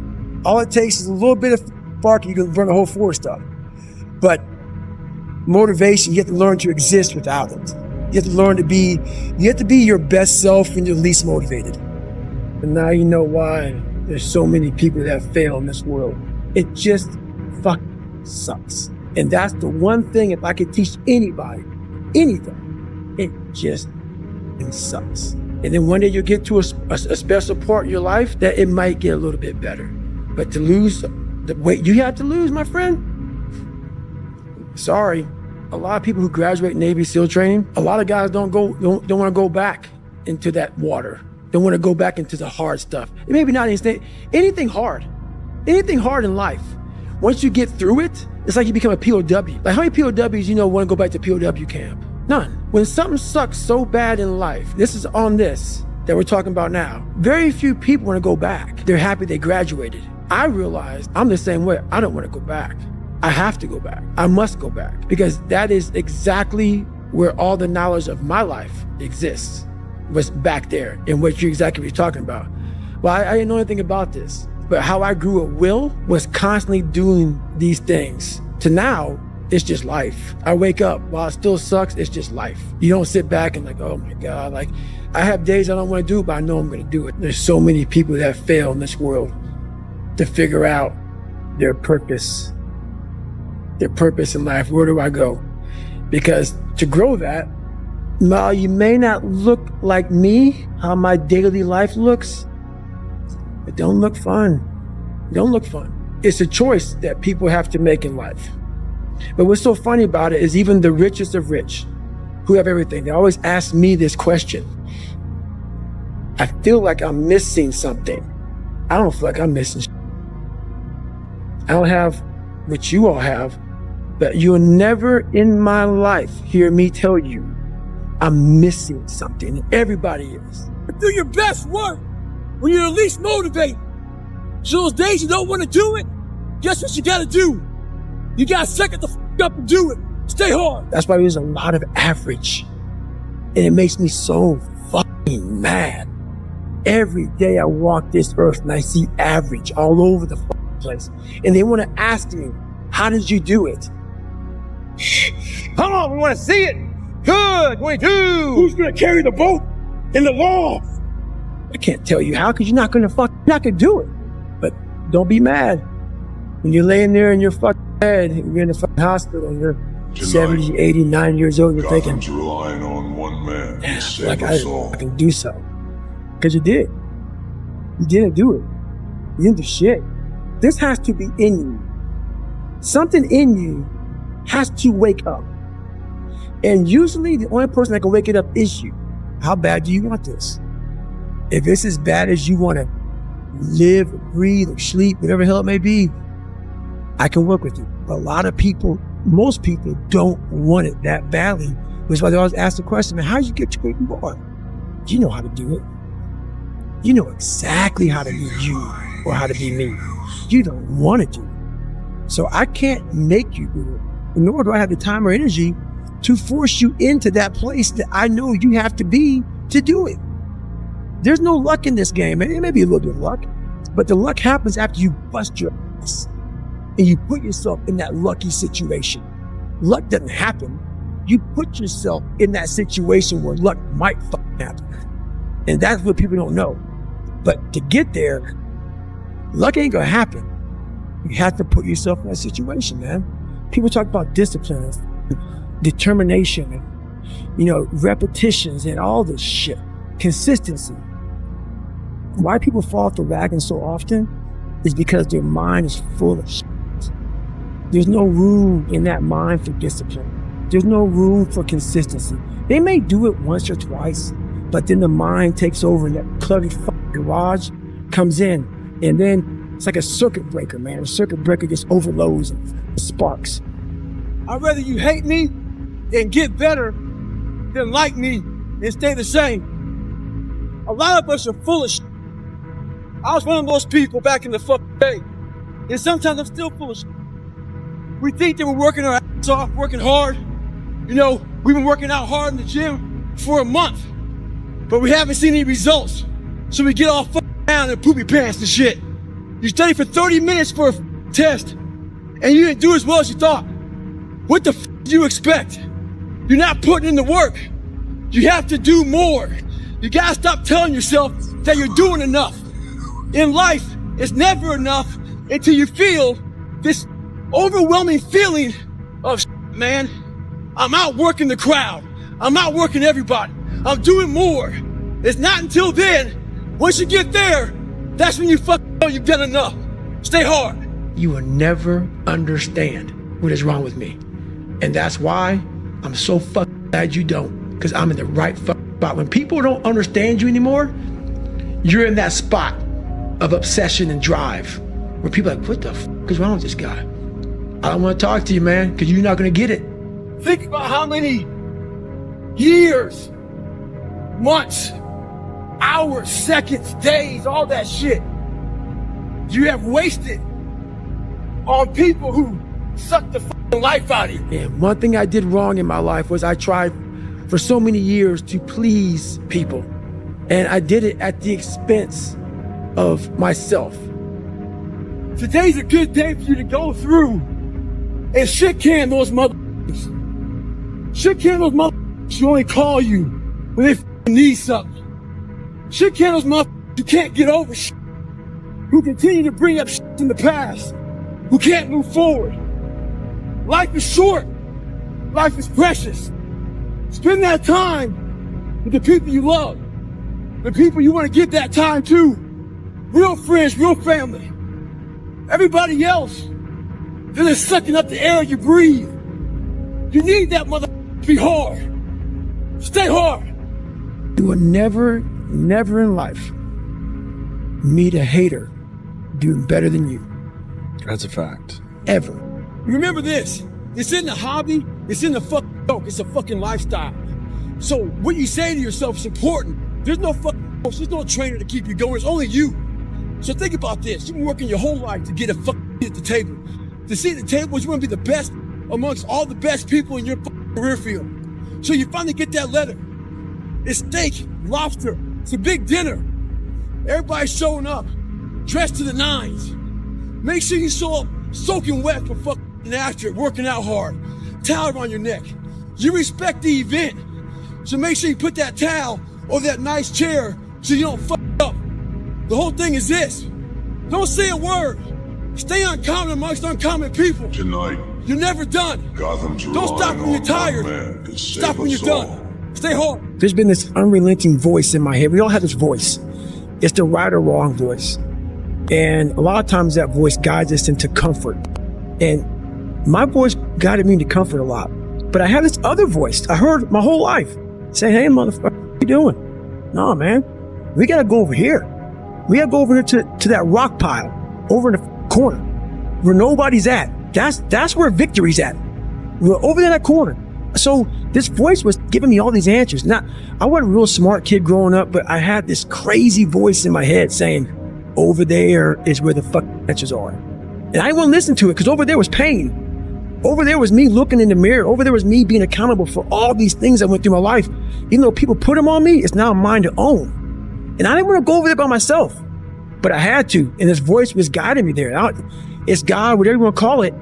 All it takes is a little bit of spark and you can burn the whole forest up. But motivation, you have to learn to exist without it. You have to be your best self when you're least motivated. And now you know why there's so many people that fail in this world. It just fucking sucks. And that's the one thing, if I could teach anybody anything, it just sucks. And then one day you'll get to a special part in your life that it might get a little bit better. But to lose the weight you had to lose, my friend, sorry. A lot of people who graduate Navy SEAL training, a lot of guys don't want to go back into that water. Don't want to go back into the hard stuff. It maybe not anything hard in life. Once you get through it, it's like you become a POW. Like how many POWs want to go back to POW camp? None. When something sucks so bad in life, this is on this that we're talking about now. Very few people want to go back. They're happy they graduated. I realized I'm the same way. I don't want to go back. I have to go back. I must go back because that is exactly where all the knowledge of my life exists, was back there and what you're talking about. Well, I didn't know anything about this, but how I grew at will was constantly doing these things. To now, it's just life. I wake up, while it still sucks, it's just life. You don't sit back and like, oh my God, like I have days I don't want to do it, but I know I'm going to do it. There's so many people that fail in this world to figure out their purpose in life. Where do I go? Because to grow that, while you may not look like me, how my daily life looks, it don't look fun. Don't look fun. It's a choice that people have to make in life. But what's so funny about it is even the richest of rich, who have everything, they always ask me this question. I feel like I'm missing something. I don't feel like I'm missing shit. I don't have what you all have, but you'll never in my life hear me tell you I'm missing something. Everybody is. Do your best work when you're least motivated. So those days you don't want to do it, guess what you gotta do? You gotta suck it the f up and do it. Stay hard. That's why there's a lot of average. And it makes me so fucking mad. Every day I walk this earth and I see average all over the fucking place. And they want to ask me, how did you do it? Come on, we want to see it. Good, 22. Who's gonna carry the boat in the law? I can't tell you how, because you're not gonna do it. But don't be mad. When you're laying there in your fucking bed, you're in the fucking hospital, and you're 70, 80, 90 years old, you're thinking, Goggins relying on one man to save like us all. I can do so. Because you did. You didn't do it. You didn't do shit. This has to be in you. Something in you has to wake up. And usually the only person that can wake it up is you. How bad do you want this? If it's as bad as you want to live, or breathe, or sleep, whatever the hell it may be, I can work with you. But a lot of people, most people don't want it that badly, which is why they always ask the question, man, how did you get to where you are? You know how to do it. You know exactly how to be you or how to be me. You don't want to do it. So I can't make you do it, nor do I have the time or energy to force you into that place that I know you have to be to do it. There's no luck in this game. It may be a little bit of luck, but the luck happens after you bust your ass and you put yourself in that lucky situation. Luck doesn't happen. You put yourself in that situation where luck might happen. And that's what people don't know. But to get there, luck ain't gonna happen. You have to put yourself in that situation, man. People talk about discipline, determination, and, repetitions and all this shit. Consistency. Why people fall off the wagon so often is because their mind is full of shit. There's no room in that mind for discipline. There's no room for consistency. They may do it once or twice, but then the mind takes over and that cluttered garage comes in. And then it's like a circuit breaker, man. A circuit breaker just overloads and sparks. I'd rather you hate me and get better than like me and stay the same. A lot of us are full of shit. I was one of those people back in the fucking day. And sometimes I'm still full of shit. We think that we're working our ass off, working hard. You know, we've been working out hard in the gym for a month, but we haven't seen any results. So we get all fucking down in poopy pants and shit. You study for 30 minutes for a test, and you didn't do as well as you thought. What the do you expect? You're not putting in the work. You have to do more. You gotta stop telling yourself that you're doing enough. In life, it's never enough until you feel this overwhelming feeling of man, I'm outworking the crowd. I'm outworking everybody. I'm doing more. It's not until then, once you get there, that's when you fucking know you've done enough. Stay hard. You will never understand what is wrong with me. And that's why I'm so fucking glad you don't, because I'm in the right fucking spot. When people don't understand you anymore, you're in that spot of obsession and drive where people are like, what the fuck is wrong with this guy? I don't want to talk to you, man, because you're not going to get it. Think about how many years, months, hours, seconds, days, all that shit you have wasted on people who suck the fucking life out of you. And one thing I did wrong in my life was I tried for so many years to please people. And I did it at the expense of myself. Today's a good day for you to go through and shit can those motherfuckers. Shit can those motherfuckers who only call you when they fucking need something. Shit can those motherfuckers who can't get over shit. Who continue to bring up shit in the past. Who can't move forward. Life is short. Life is precious. Spend that time with the people you love. The people you want to give that time to. Real friends, real family. Everybody else, they're just sucking up the air you breathe. You need that motherfucker to be hard. Stay hard. You will never in life meet a hater doing better than you. That's a fact. Ever. Remember this. It's in the hobby. It's in the fucking joke. It's a fucking lifestyle. So what you say to yourself is important. There's no fucking coach. There's no trainer to keep you going. It's only you. So think about this. You've been working your whole life to get a fucking seat at the table. The seat at the table is you want to be the best amongst all the best people in your fucking career field. So you finally get that letter. It's steak, lobster. It's a big dinner. Everybody's showing up, dressed to the nines. Make sure you show up soaking wet for fucking after it, working out hard. Towel around your neck. You respect the event. So make sure you put that towel over that nice chair so you don't fuck up. The whole thing is this. Don't say a word. Stay uncommon amongst uncommon people. Tonight, You're never done. Gotham's Don't stop when you're tired. Stop when you're done. Stay hard. There's been this unrelenting voice in my head. We all have this voice. It's the right or wrong voice. And a lot of times that voice guides us into comfort. And my voice guided me into comfort a lot. But I had this other voice I heard my whole life saying, hey, motherfucker, what you doing? No, man, we got to go over here. We got to go over here to that rock pile over in the corner where nobody's at. That's where victory's at. We're over there in that corner. So this voice was giving me all these answers. Now, I wasn't a real smart kid growing up, but I had this crazy voice in my head saying, over there is where the fucking answers are. And I wouldn't listen to it because over there was pain. Over there was me looking in the mirror. Over there was me being accountable for all these things I went through my life. Even though people put them on me, it's now mine to own. And I didn't want to go over there by myself, but I had to. And this voice was guiding me there. It's God, whatever you want to call it.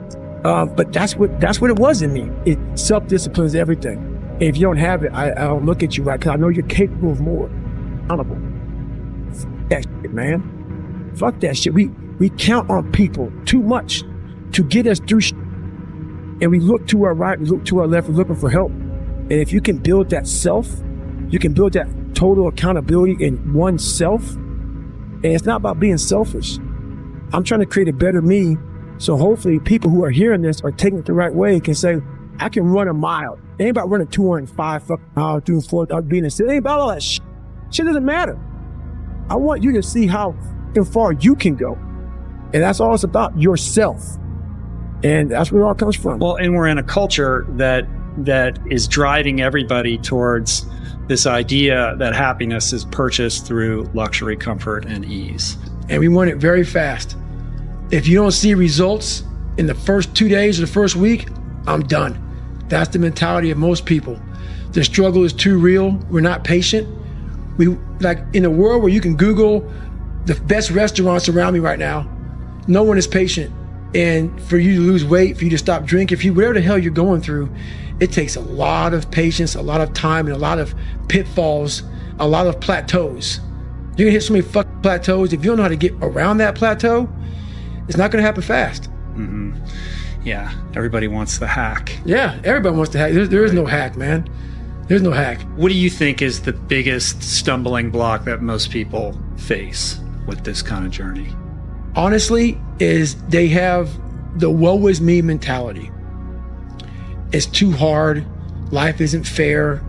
But that's what it was in me. Self-discipline is everything. And if you don't have it, I don't look at you right because I know you're capable of more. Accountable. Fuck that shit, man. Fuck that shit. We count on people too much to get us through shit. And we look to our right, we look to our left, we're looking for help. And if you can build that self, you can build that total accountability in oneself. And it's not about being selfish. I'm trying to create a better me So hopefully people who are hearing this are taking it the right way and can say, I can run a mile. It ain't about running 205 fucking miles, doing 4, being a city. It ain't about all that shit. Shit doesn't matter. I want you to see how far you can go. And that's all it's about, yourself. And that's where it all comes from. Well, and we're in a culture that is driving everybody towards this idea that happiness is purchased through luxury, comfort, and ease. And we want it very fast. If you don't see results in the first 2 days or the first week, I'm done. That's the mentality of most people. The struggle is too real. We're not patient. We, like in a world where you can Google the best restaurants around me right now, no one is patient. And for you to lose weight, for you to stop drinking, whatever the hell you're going through, it takes a lot of patience, a lot of time, and a lot of pitfalls, a lot of plateaus. You're gonna hit so many fucking plateaus. If you don't know how to get around that plateau, it's not gonna happen fast. Mm-hmm. Yeah, everybody wants the hack. Yeah, everybody wants to hack. There is no hack, man. There's no hack. What do you think is the biggest stumbling block that most people face with this kind of journey? Honestly, is they have the woe is me mentality. It's too hard. Life isn't fair.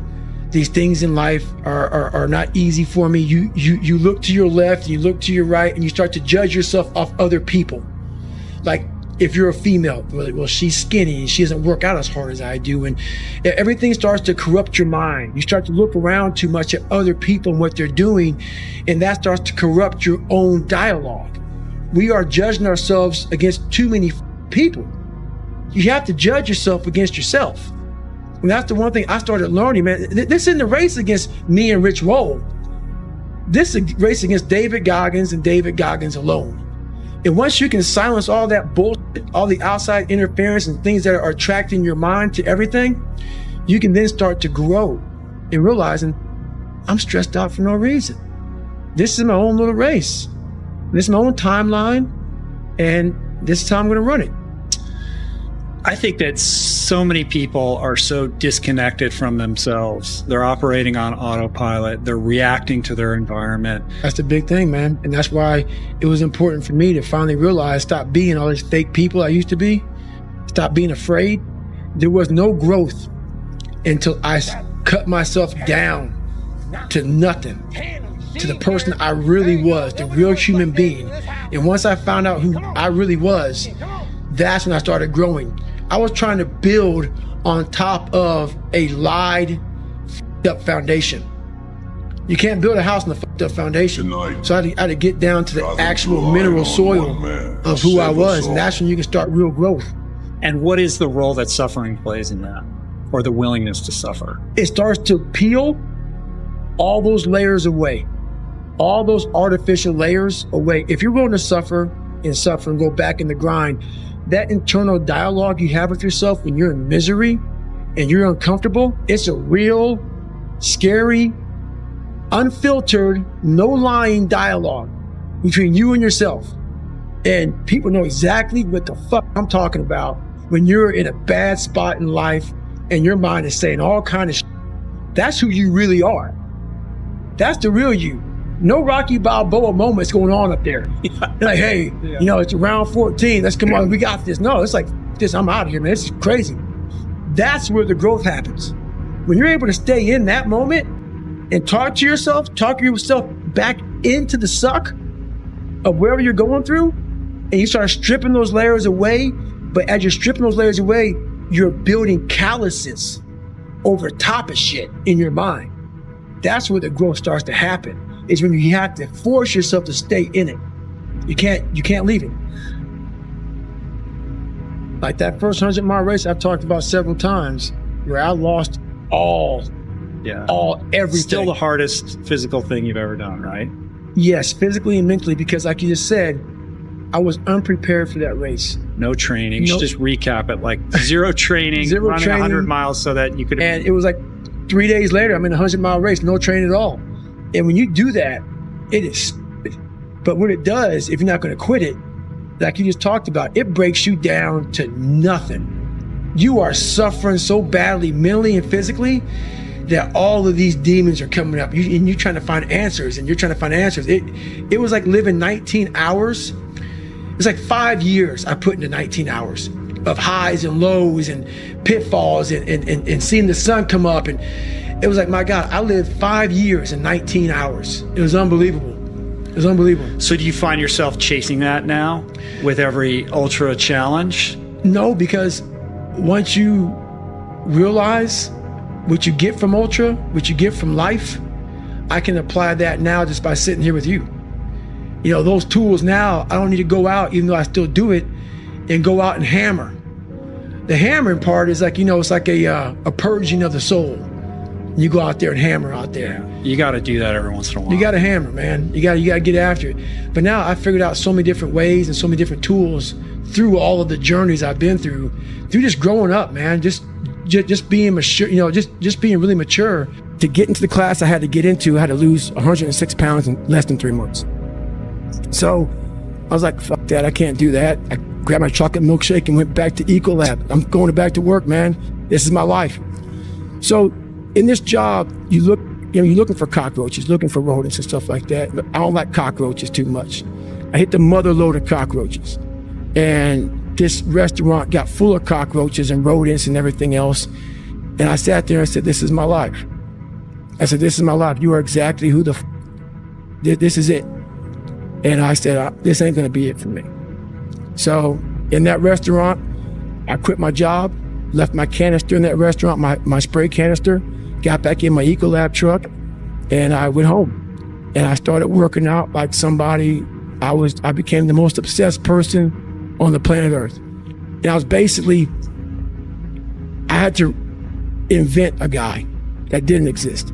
These things in life are not easy for me. You look to your left, you look to your right, and you start to judge yourself off other people. Like if you're a female, well, she's skinny and she doesn't work out as hard as I do. And everything starts to corrupt your mind. You start to look around too much at other people and what they're doing, and that starts to corrupt your own dialogue. We are judging ourselves against too many people. You have to judge yourself against yourself. And that's the one thing I started learning, man. This isn't a race against me and Rich Roll. This is a race against David Goggins and David Goggins alone. And once you can silence all that bullshit, all the outside interference and things that are attracting your mind to everything, you can then start to grow and realizing I'm stressed out for no reason. This is my own little race. This is my own timeline, and this is how I'm going to run it. I think that so many people are so disconnected from themselves. They're operating on autopilot. They're reacting to their environment. That's the big thing, man. And that's why it was important for me to finally realize, stop being all these fake people I used to be. Stop being afraid. There was no growth until I cut myself down to nothing, to the person I really was, the real human being. And once I found out who I really was, that's when I started growing. I was trying to build on top of a lied, up foundation. You can't build a house on a fucked up foundation. So I had to get down to the actual mineral soil of who I was, and that's when you can start real growth. And what is the role that suffering plays in that, or the willingness to suffer? It starts to peel all those layers away, all those artificial layers away. If you're willing to suffer and go back in the grind, that internal dialogue you have with yourself when you're in misery and you're uncomfortable, it's a real, scary, unfiltered, no lying dialogue between you and yourself. And people know exactly what the fuck I'm talking about when you're in a bad spot in life and your mind is saying all kind of shit. That's who you really are. That's the real you. No Rocky Balboa moments going on up there. Like, hey, you know, it's round 14. Let's come on. We got this. No, it's like this. I'm out of here, man. This is crazy. That's where the growth happens. When you're able to stay in that moment and talk yourself back into the suck of wherever you're going through, and you start stripping those layers away. But as you're stripping those layers away, you're building calluses over top of shit in your mind. That's where the growth starts to happen. Is when you have to force yourself to stay in it. You can't leave it. Like that first 100-mile race I've talked about several times, where I lost everything. Still the hardest physical thing you've ever done, right? Yes, physically and mentally, because like you just said, I was unprepared for that race. No training. Just recap it, like zero training, running 100 miles so that you could. And it was like 3 days later, I'm in a 100-mile race, no training at all. And when you do that, it is, but what it does, if you're not going to quit it, like you just talked about, it breaks you down to nothing. You are suffering so badly, mentally and physically, that all of these demons are coming up. And you're trying to find answers, and you're trying to find answers. It was like living 19 hours It's like 5 years I put into 19 hours of highs and lows and pitfalls and seeing the sun come up. And it was like, my God, I lived 5 years in 19 hours. It was unbelievable. It was unbelievable. So do you find yourself chasing that now with every ultra challenge? No, because once you realize what you get from ultra, what you get from life, I can apply that now just by sitting here with you. You know, those tools now, I don't need to go out, even though I still do it, and go out and hammer. The hammering part is like, you know, it's like a purging of the soul. You go out there and hammer out there. Yeah. You got to do that every once in a while. You got to hammer, man. You got to get after it. But now I figured out so many different ways and so many different tools through all of the journeys I've been through just growing up, man. Just being mature, you know, just being really mature. To get into the class I had to get into, I had to lose 106 pounds in less than 3 months. So I was like, fuck that, I can't do that. I grabbed my chocolate milkshake and went back to Ecolab. I'm going back to work, man. This is my life. So in this job, you're looking for cockroaches, looking for rodents and stuff like that. But I don't like cockroaches too much. I hit the mother load of cockroaches. And this restaurant got full of cockroaches and rodents and everything else. And I sat there and said, this is my life. I said, this is my life. You are exactly who this is it. And I said, this ain't gonna be it for me. So in that restaurant, I quit my job, left my canister in that restaurant, my spray canister, got back in my Ecolab truck, and I went home. And I started working out like somebody. I became the most obsessed person on the planet Earth. And I was basically, I had to invent a guy that didn't exist.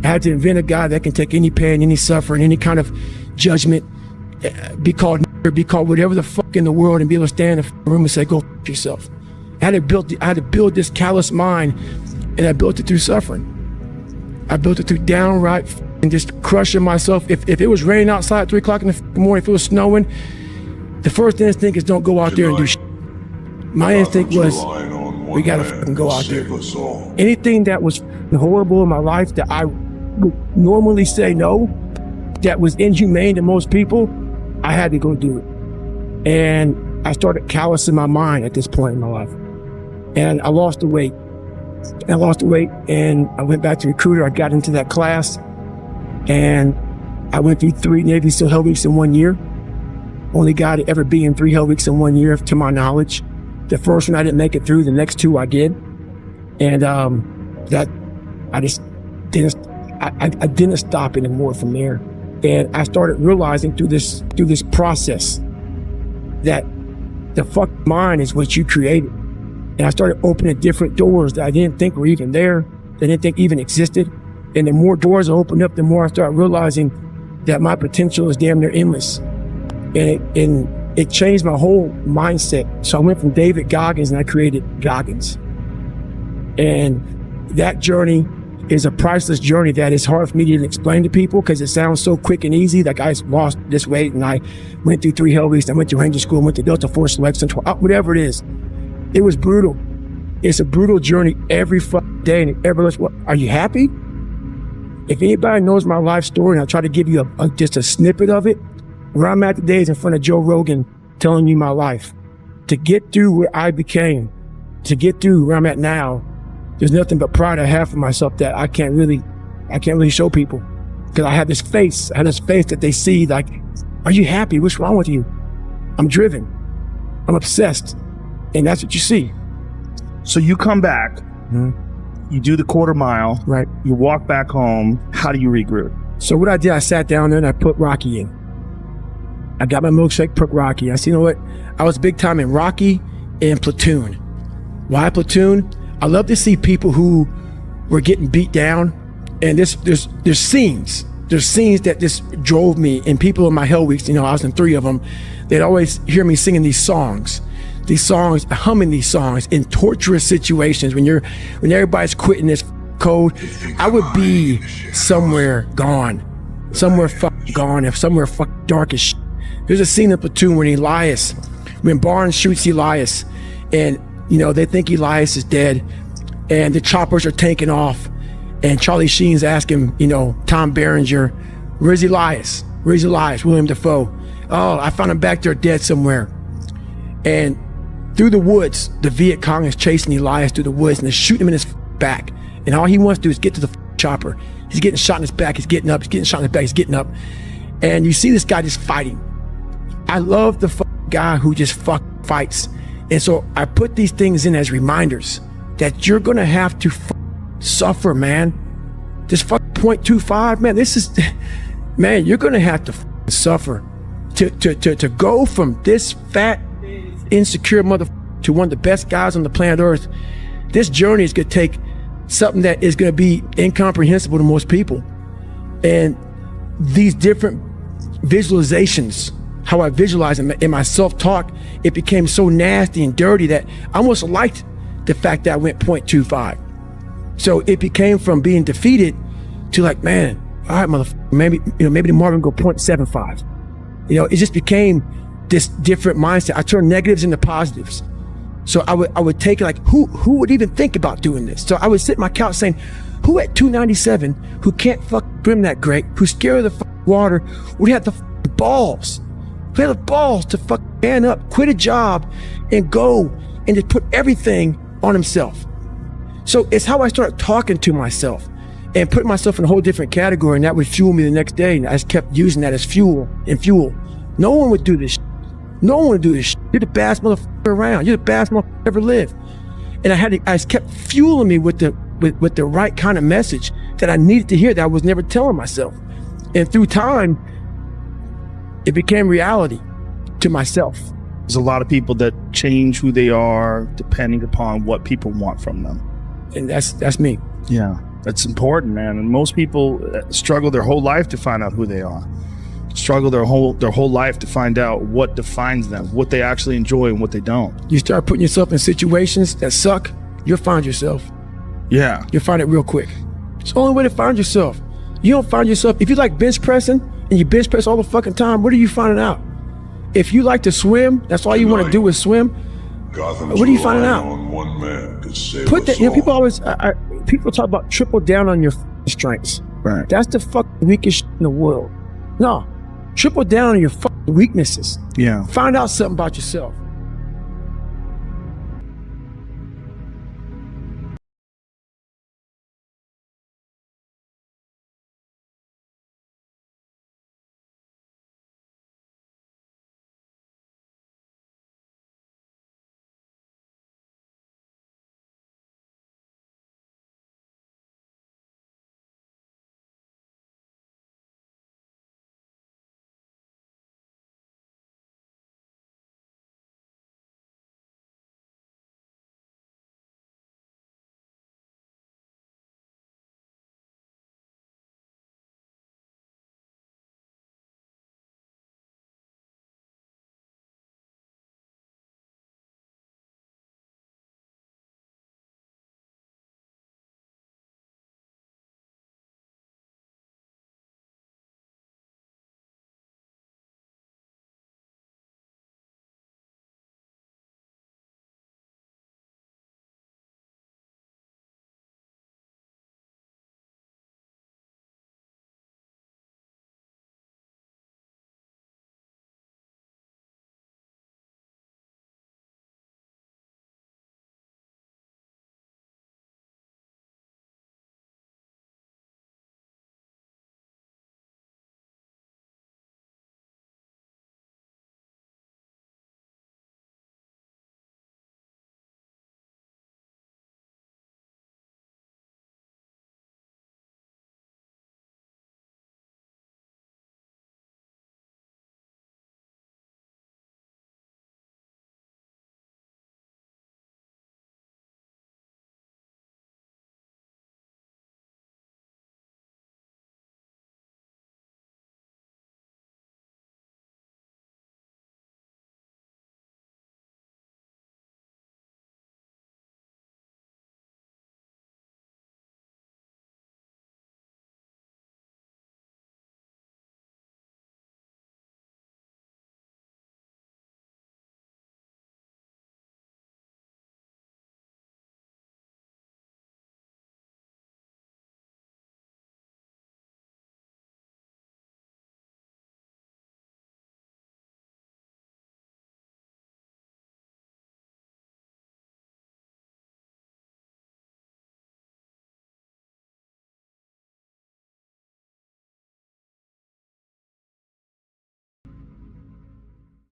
I had to invent a guy that can take any pain, any suffering, any kind of judgment, be called whatever the fuck in the world, and be able to stand in the room and say, go fuck yourself. I had to build this callous mind, and I built it through suffering. I built it through downright and just crushing myself. If it was raining outside at 3 o'clock in the morning, if it was snowing, the first instinct is don't go out there and do shit. My instinct was, we gotta fucking go out there. Anything that was horrible in my life that I would normally say no, that was inhumane to most people, I had to go do it. And I started callousing my mind at this point in my life. And I lost the weight. And I went back to recruiter. I got into that class, and I went through 3 Navy SEAL Hell Weeks in 1 year. Only guy to ever be in 3 Hell Weeks in 1 year, to my knowledge. The first one I didn't make it through. The next 2 I did. And that I just didn't. I didn't stop anymore from there. And I started realizing through this process that the fuck mind is what you created. And I started opening different doors that I didn't think were even there, that I didn't think even existed. And the more doors I opened up, the more I started realizing that my potential is damn near endless. And it changed my whole mindset. So I went from David Goggins and I created Goggins. And that journey is a priceless journey that is hard for me to explain to people because it sounds so quick and easy. Like I lost this weight and I went through 3 Hell Weeks. I went to Ranger School, went to Delta Force Selection, whatever it is. It was brutal. It's a brutal journey every fucking day. And everyone's, what, are you happy? If anybody knows my life story, and I'll try to give you just a snippet of it, where I'm at today is in front of Joe Rogan telling you my life. To get through where I became, to get through where I'm at now, there's nothing but pride I have for myself that I can't really show people. Because I have this face that they see like, are you happy? What's wrong with you? I'm driven. I'm obsessed. And that's what you see. So you come back, you do the quarter mile, right? You walk back home. How do you regroup? So what I did, I sat down there and I put Rocky in. I got my milkshake, put Rocky. I said, you know what? I was big time in Rocky and Platoon. Why Platoon? I love to see people who were getting beat down. And there's scenes. There's scenes that just drove me. And people in my Hell Weeks, you know, I was in 3 of them. They'd always hear me singing these songs, humming these songs in torturous situations. When everybody's quitting this code, I would be somewhere gone, somewhere fucking gone, if somewhere fucking dark as shit. There's a scene in Platoon when Barnes shoots Elias, and you know they think Elias is dead, and the choppers are taking off, and Charlie Sheen's asking, you know, Tom Berenger, where's Elias? Where's Elias? William Dafoe. Oh, I found him back there dead somewhere. And through the woods, the Viet Cong is chasing Elias through the woods and they're shooting him in his back. And all he wants to do is get to the chopper. He's getting shot in his back. He's getting up. He's getting shot in his back. He's getting up. And you see this guy just fighting. I love the guy who just fights. And so I put these things in as reminders that you're going to have to suffer, man. This 0.25, man, this is, man, you're going to have to suffer to go from this fat, insecure motherfucker to one of the best guys on the planet Earth. This journey is going to take something that is going to be incomprehensible to most people. And these different visualizations, how I visualize in my self-talk, it became so nasty and dirty that I almost liked the fact that I went 0.25. So it became from being defeated to like, man, all right, motherfucker, maybe the Marvin go 0.75. It just became this different mindset. I turned negatives into positives. So I would take it like, who would even think about doing this? So I would sit on my couch saying, who at 297, who can't swim that great, who's scared of the water, would have the balls, to man up, quit a job, and go and just put everything on himself. So it's how I started talking to myself and putting myself in a whole different category, and that would fuel me the next day. And I just kept using that as fuel. No one would do this. No one would do this. You're the baddest motherfucker around. You're the baddest motherfucker ever lived. And I just kept fueling me with the right kind of message that I needed to hear that I was never telling myself. And through time, it became reality to myself. There's a lot of people that change who they are depending upon what people want from them. And that's me. Yeah, that's important, man. And most people struggle their whole life to find out who they are. Struggle their whole life to find out what defines them, what they actually enjoy and what they don't. You start putting yourself in situations that suck, you'll find yourself. Yeah. You'll find it real quick. It's the only way to find yourself. You don't find yourself, if you like bench pressing and you bench press all the fucking time, what are you finding out? If you like to swim, that's all you want to do is swim. Gotham's what are you finding out? On one man could save Put that, us all. people always, people talk about triple down on your strengths. Right. That's the fucking weakest in the world. No, triple down on your fucking weaknesses. Yeah. Find out something about yourself.